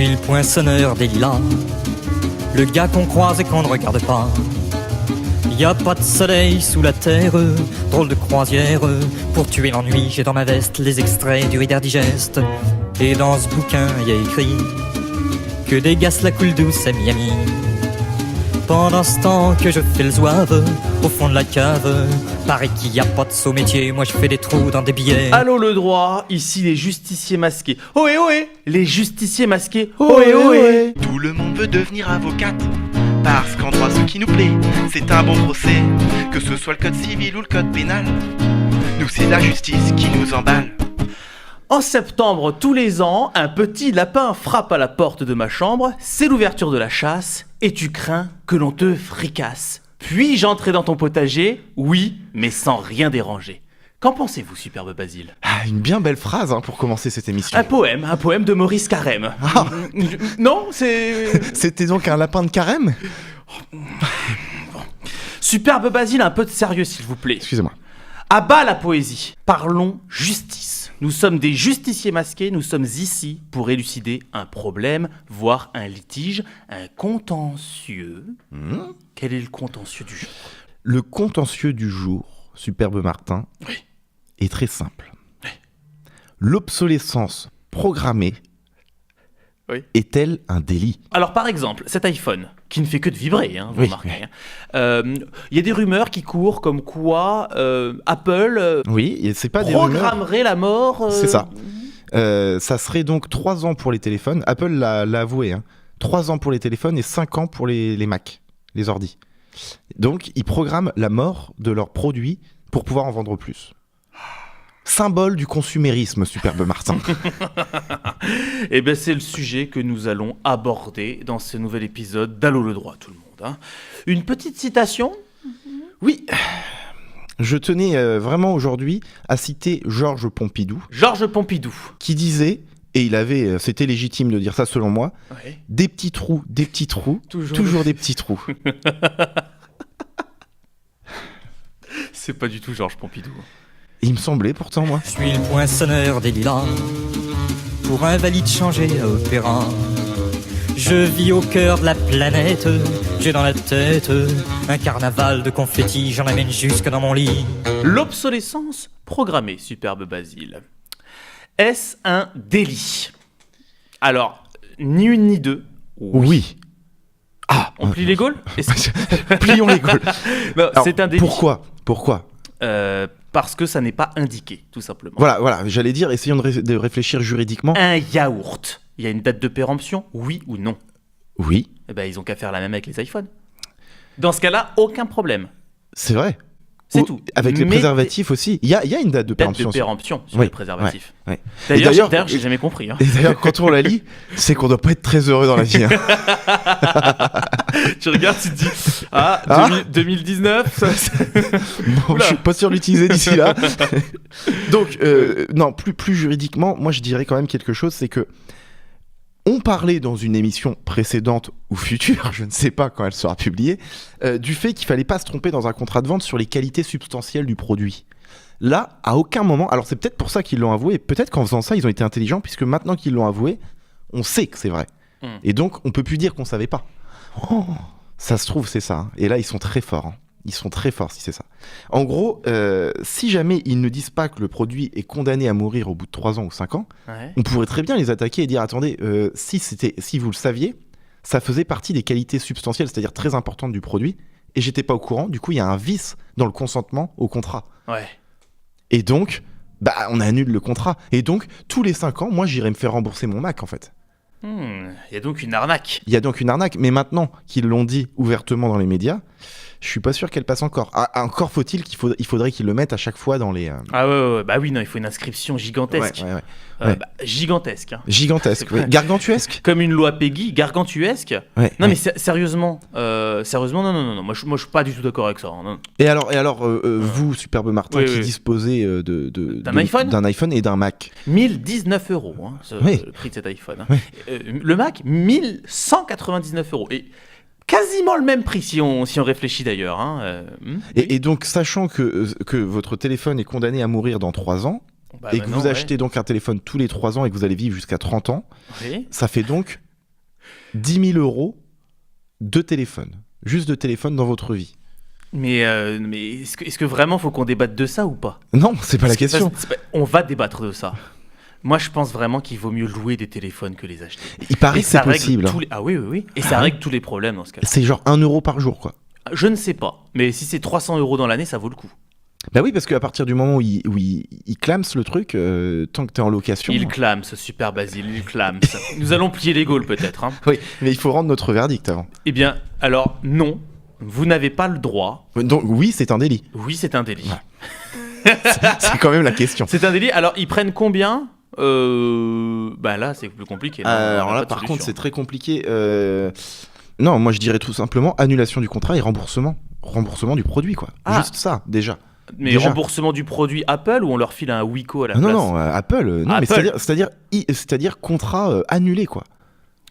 suis le poinçonneur des lilas, le gars qu'on croise et qu'on ne regarde pas. Y a pas de soleil sous la terre, drôle de croisière. Pour tuer l'ennui, j'ai dans ma veste les extraits du Reader Digest. Et dans ce bouquin, y a écrit que des gars la coule douce à Miami. Pendant ce temps que je fais le zouave au fond de la cave, paraît qu'il y a pas de saut métier, moi je fais des trous dans des billets. Allô le droit, ici les justiciers masqués. Ohé ohé, les justiciers masqués. Ohé ohé. Tout le monde veut devenir avocate, parce qu'en droit ce qui nous plaît, c'est un bon procès. Que ce soit le code civil ou le code pénal, nous c'est la justice qui nous emballe. En septembre, tous les ans, un petit lapin frappe à la porte de ma chambre, c'est l'ouverture de la chasse, et tu crains que l'on te fricasse. Puis-je entrer dans ton potager? Oui, mais sans rien déranger. Qu'en pensez-vous, superbe Basile? Une bien belle phrase pour commencer cette émission. Un poème de Maurice Carême. Ah. Non, c'est... C'était donc un lapin de carême? Superbe Basile, un peu de sérieux s'il vous plaît. Excusez-moi. À bas la poésie, parlons justice. Nous sommes des justiciers masqués, nous sommes ici pour élucider un problème, voire un litige, un contentieux. Quel est le contentieux du jour? Le contentieux du jour, superbe Martin, Oui. est très simple. Oui. L'obsolescence programmée Oui. est-elle un délit? Alors par exemple, cet iPhone, qui ne fait que de vibrer, vous Oui, remarquez, y a des rumeurs qui courent comme quoi Apple Oui, et c'est pas des rumeurs. programmerait la mort... C'est ça. Ça serait donc 3 ans pour les téléphones. Apple l'a avoué. 3 ans pour les téléphones et 5 ans pour les Mac, les ordis. Donc, ils programment la mort de leurs produits pour pouvoir en vendre plus. Symbole du consumérisme, superbe Martin. Eh bien, c'est le sujet que nous allons aborder dans ce nouvel épisode d'Allô le droit, tout le monde. Une petite citation? Oui, je tenais vraiment aujourd'hui à citer Georges Pompidou, Georges Pompidou. qui disait, et c'était légitime de dire ça selon moi, Ouais. des petits trous, toujours des petits trous. C'est pas du tout Georges Pompidou. Il me semblait pourtant, moi. Je suis le poinçonneur des lilas, pour invalide changé à opéra. Je vis au cœur de la planète, j'ai dans la tête un carnaval de confettis, j'en amène jusque dans mon lit. L'obsolescence programmée, superbe Basile. Est-ce un délit? Alors, ni une ni deux. Oui. Ah, On plie les Gaules? plions les Gaules. Non, Alors, c'est un délit. Pourquoi Parce que ça n'est pas indiqué, tout simplement. Voilà, j'allais dire, essayons de réfléchir juridiquement. Un yaourt, il y a une date de péremption, oui ou non? Oui, Eh ben, ils ont qu'à faire la même avec les iPhones. Dans ce cas-là, aucun problème. c'est vrai. C'est Ou- tout. Avec les Mais préservatifs aussi. Il y a une date de date de péremption. péremption sur Oui, les préservatifs. ouais. Et D'ailleurs, j'ai jamais compris. Et d'ailleurs, quand on la lit, c'est qu'on doit pas être très heureux dans la vie. Tu regardes, tu te dis, 2019, Bon, je suis pas sûr de l'utiliser d'ici là. Donc, non, plus juridiquement, moi je dirais quand même quelque chose, c'est que on parlait dans une émission précédente ou future, je ne sais pas quand elle sera publiée, du fait qu'il fallait pas se tromper dans un contrat de vente sur les qualités substantielles du produit. Là, à aucun moment, alors c'est peut-être pour ça qu'ils l'ont avoué, peut-être qu'en faisant ça, ils ont été intelligents, puisque maintenant qu'ils l'ont avoué, on sait que c'est vrai. Et donc, on peut plus dire qu'on savait pas. Oh, ça se trouve, c'est ça. Et là, ils sont très forts. Ils sont très forts si c'est ça. En gros, si jamais ils ne disent pas que le produit est condamné à mourir au bout de 3 ans ou 5 ans, ouais. on pourrait très bien les attaquer et dire, attendez, si vous le saviez, ça faisait partie des qualités substantielles, c'est-à-dire très importantes du produit, et j'étais pas au courant, du coup, il y a un vice dans le consentement au contrat. Ouais. Et donc, on annule le contrat. Et donc, tous les 5 ans, moi, j'irai me faire rembourser mon Mac, en fait. Il y a donc une arnaque. Il y a donc une arnaque, mais maintenant qu'ils l'ont dit ouvertement dans les médias, je suis pas sûr qu'elle passe encore. Encore faut-il il faudrait qu'ils le mettent à chaque fois dans les... Ah ouais, bah oui, non, il faut une inscription gigantesque. Ouais. Gigantesque. Gigantesque, oui. Gargantuesque. Comme une loi Peggy, gargantuesque. Ouais, Non ouais. mais sérieusement, non, moi je suis pas du tout d'accord avec ça. Non. Et alors vous, superbe Martin, Oui, qui oui. disposez iPhone d'iPhone et d'un Mac. 1019 €, Oui. le prix de cet iPhone. Oui. Le Mac, 1199 €. Et quasiment le même prix si on réfléchit d'ailleurs. Et donc, sachant que votre téléphone est condamné à mourir dans 3 ans, Bah, et que maintenant, vous achetez donc un téléphone tous les 3 ans et que vous allez vivre jusqu'à 30 ans, Oui. ça fait donc 10 000 euros de téléphone. Juste de téléphone dans votre vie. Mais est-ce que vraiment faut qu'on débatte de ça ou pas? Non, c'est pas la question. On va débattre de ça. Moi, je pense vraiment qu'il vaut mieux louer des téléphones que les acheter. Il paraît Et que c'est ça règle possible. tous les- Ah oui. Et ça règle tous les problèmes dans ce cas-là. C'est genre 1 euro par jour, quoi. Je ne sais pas. Mais si c'est 300 € dans l'année, ça vaut le coup. Bah oui, parce qu'à partir du moment où il clame le truc, tant que t'es en location... Il clame, ce super Basile, il clame. Nous allons plier les Gaules peut-être. Hein. Oui, mais il faut rendre notre verdict avant. Eh bien, alors, non. Vous n'avez pas le droit. Donc oui, c'est un délit. Oui, c'est un délit. Ouais. C'est quand même la question. C'est un délit. Alors, ils prennent combien Bah là, c'est plus compliqué. Alors là, par contre, c'est très compliqué. Non, moi je dirais tout simplement annulation du contrat et remboursement. Remboursement du produit, quoi. Ah. Juste ça, déjà. Mais Déjà. remboursement du produit Apple ou on leur file un Wico à la Non, place? non, Apple. Non, mais Apple. c'est-à-dire contrat annulé, quoi.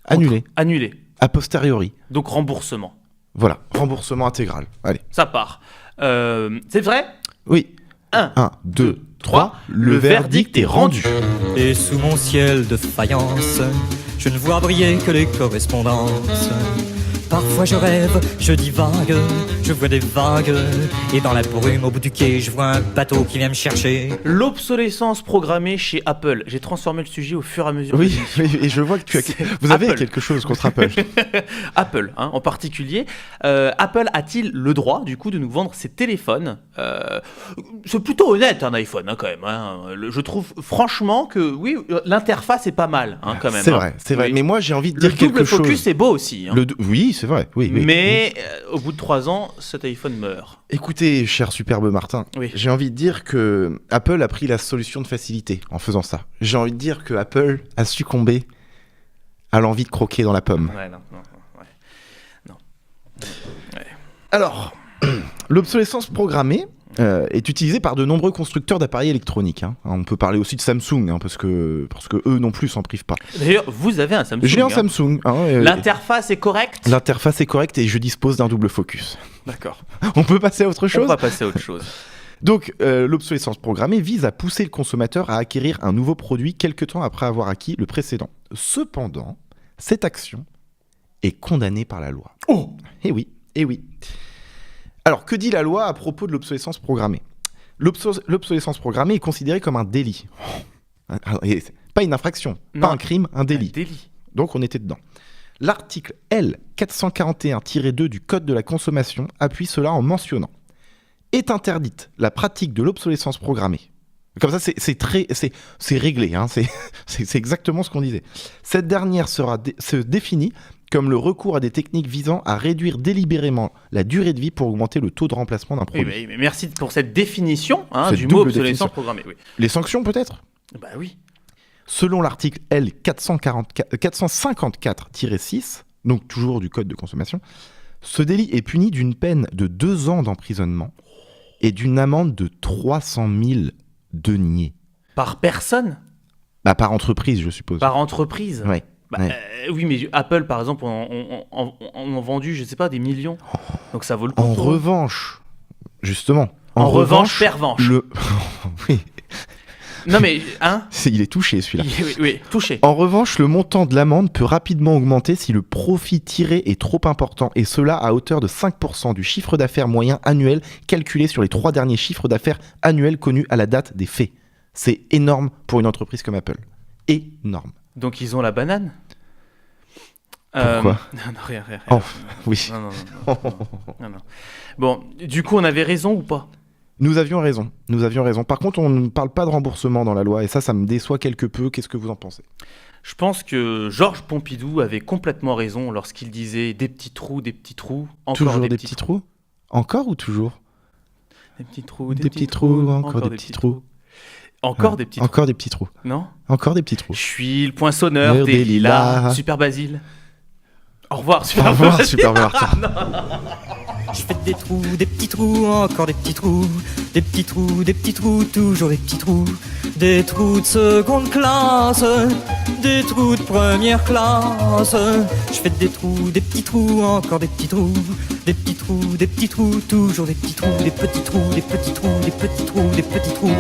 Annulé. Annulé. A posteriori. Donc remboursement. Voilà, remboursement intégral. Allez. Ça part. C'est vrai? Oui. 1, 1, 2, 3. Le verdict est rendu. Et sous mon ciel de faïence, je ne vois briller que les correspondances. Parfois je rêve, je divague, je vois des vagues. Et dans la brume au bout du quai, je vois un bateau qui vient me chercher. L'obsolescence programmée chez Apple. J'ai transformé le sujet au fur et à mesure. Oui, et je vois que vous avez Apple. quelque chose contre Apple. Apple, hein, en particulier. Apple a-t-il le droit, du coup, de nous vendre ses téléphones C'est plutôt honnête, un iPhone, hein, quand même. Hein. Je trouve, franchement, que oui, l'interface est pas mal, hein, quand même. C'est hein. vrai, c'est vrai. Oui. Mais moi, j'ai envie de Le dire quelque double chose. focus, c'est beau aussi. Hein. Oui, c'est vrai. Oui, oui. Mais au bout de 3 ans, cet iPhone meurt. Écoutez, cher superbe Martin, Oui. j'ai envie de dire que Apple a pris la solution de facilité en faisant ça. J'ai envie de dire que Apple a succombé à l'envie de croquer dans la pomme. Ouais, non. Alors, l'obsolescence programmée est utilisée par de nombreux constructeurs d'appareils électroniques. Hein. On peut parler aussi de Samsung, hein, parce que eux non plus s'en privent pas. D'ailleurs, vous avez un Samsung. J'ai un hein. Samsung. Hein, L'interface est correcte? L'interface est correcte et je dispose d'un double focus. D'accord. On peut passer à autre On chose? va passer à autre chose. Donc, l'obsolescence programmée vise à pousser le consommateur à acquérir un nouveau produit quelque temps après avoir acquis le précédent. Cependant, cette action est condamnée par la loi. Oh! Eh oui. Alors, que dit la loi à propos de l'obsolescence programmée? L'obsolescence programmée est considérée comme un délit. Pas une infraction, Non. pas un crime, un délit. Un délit. Donc, on était dedans. L'article L441-2 du Code de la consommation appuie cela en mentionnant: est interdite la pratique de l'obsolescence programmée. Comme ça, c'est réglé, hein, c'est exactement ce qu'on disait. Cette dernière se définit comme le recours à des techniques visant à réduire délibérément la durée de vie pour augmenter le taux de remplacement d'un produit. Oui, mais merci pour cette définition Cette du double mot obsolescence définition. programmée. Oui. Les sanctions peut-être? Bah oui. Selon l'article L454-6, donc toujours du Code de consommation, ce délit est puni d'une peine de 2 ans d'emprisonnement et d'une amende de 300 000 deniers. Par personne? Bah, par entreprise, je suppose. Par entreprise? Ouais. Bah, Ouais. oui, mais Apple, par exemple, on vendu, je sais pas, des millions. Donc ça vaut le coup. En pour eux. revanche, justement. En revanche, pervenche. Oui, Non mais, hein? il est touché celui-là. Oui, touché. En revanche, le montant de l'amende peut rapidement augmenter si le profit tiré est trop important, et cela à hauteur de 5% du chiffre d'affaires moyen annuel calculé sur les 3 derniers chiffres d'affaires annuels connus à la date des faits. C'est énorme pour une entreprise comme Apple. Énorme. Donc ils ont la banane? Pourquoi? Non, rien. Oh, oui. Non. Bon, du coup, on avait raison ou pas? Nous avions raison. Par contre, on ne parle pas de remboursement dans la loi, et ça me déçoit quelque peu. Qu'est-ce que vous en pensez? Je pense que Georges Pompidou avait complètement raison lorsqu'il disait des petits trous, encore Toujours des des petits petits trous? Encore ou toujours? Des petits trous, Des petits trous, encore des petits trous. Encore des petits trous. Encore des petits trous. Non? Encore des petits trous. Je suis le poinçonneur Des des lilas. lilas. Super Basile. Au revoir, Au Super revoir, Basile. super Martin. Je fais des trous, des petits trous, encore des petits trous, des petits trous, des petits trous, toujours des petits trous, des trous de seconde classe, des trous de première classe. Je fais des trous, des petits trous, encore des petits trous, des petits trous, des petits trous, toujours des petits trous, des petits trous, des petits trous, des petits trous, des petits trous.